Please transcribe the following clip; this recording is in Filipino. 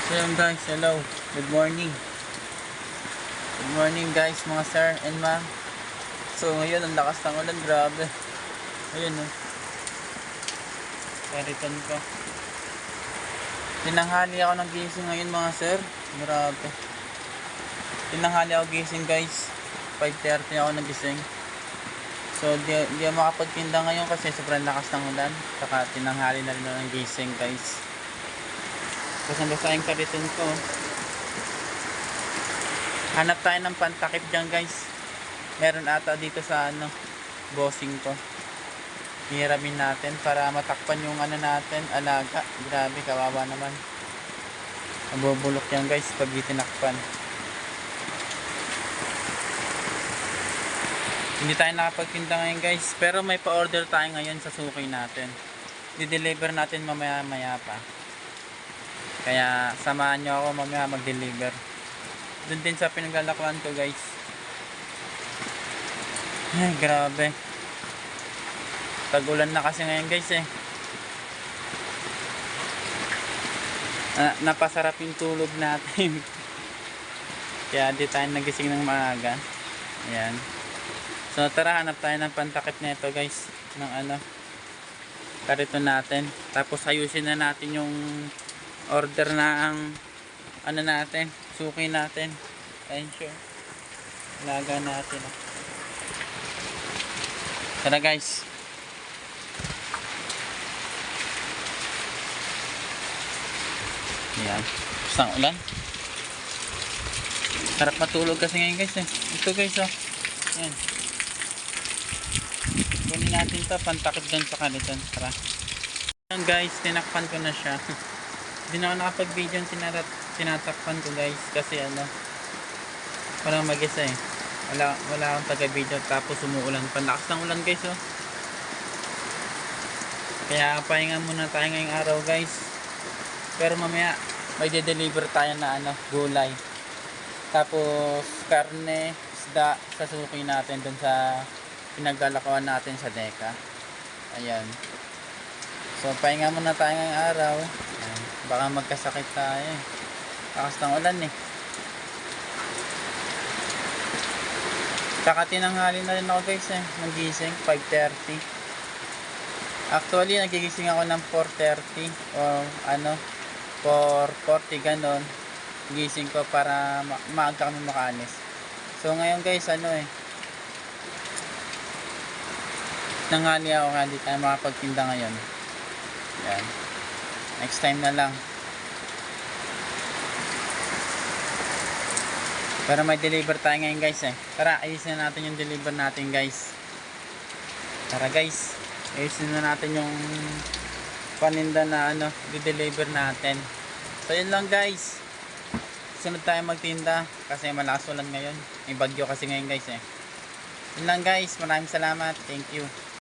So yun guys, hello, good morning. Good morning guys, mga sir and ma'am. So ngayon, ang lakas ng ulan, grabe. Ayun o, kariton ko. Tinanghali ako ng gising ngayon mga sir, grabe. Tinanghali ako gising guys, 5:30 ako nagising. So di ako makapagtinda ngayon kasi sobrang lakas ng ulan. Saka tinanghali na rin ako ng gising guys. Basang-basa yung kariton ko. Hanap tayo ng pantakip dyan guys. Meron ata dito sa bossing ko. Hihiramin natin para matakpan yung natin, alaga. Grabe, kawawa naman. Mabubulok yan guys pag itinakpan. Hindi tayo nakapagtinda ngayon guys, pero may pa-order tayo ngayon sa suki natin. Di-deliver natin mamaya-maya pa. Kaya samahan nyo ako mamaya mag-deliver. Doon din sa pinaglalakuan ko guys. Ay, grabe. Tag-ulan na kasi ngayon guys eh. Napasarap yung tulog natin. Kaya di tayo nagising ng maaga. Ayan. So tara, hanap tayo ng pantakip na ito guys. Ng kariton natin. Tapos ayusin na natin yung order na ang natin, suki natin. Ayun siya. Laga natin. Tara guys. Ayan. Basta ang ulan. Sarap matulog kasi ngayon guys eh. Ito guys oh. Ayan. Kunin natin to, pantakip dun sa kaniton. Tara. Ayan guys, tinakpan ko na siya. Hindi na ako nakapag-video yung tinatakpan ko guys. Kasi walang mag-isa eh. Wala akong taga-video tapos umuulan. Panlakas ng ulan guys oh. Kaya pahinga muna tayo ngayong araw guys. Pero mamaya may de-deliver tayo na gulay. Tapos karne, isda sa suki natin dun sa pinaglalakawan natin sa Deka. Ayan. So pahinga muna tayo ngayong araw. Ayan. Baka magkasakit tayo eh. Lakas ng ulan eh. Saka tinanghali na rin ako guys eh. Nagising 5:30. Actually nagigising ako ng 4:30 o 4:40 ganon. Gising ko para maaga kami makaalis. So ngayon guys nanghali ako kaya hindi tayo makapagtinda ngayon. Yan. Next time na lang. Pero may deliver tayo ngayon guys eh. Tara, ayusin na natin yung deliver natin guys. Tara guys. Ayusin na natin yung paninda na di-deliver natin. So yun lang guys. Sunod tayo magtinda kasi malakas ulan ngayon. May bagyo kasi ngayon guys eh. Yun lang guys. Maraming salamat. Thank you.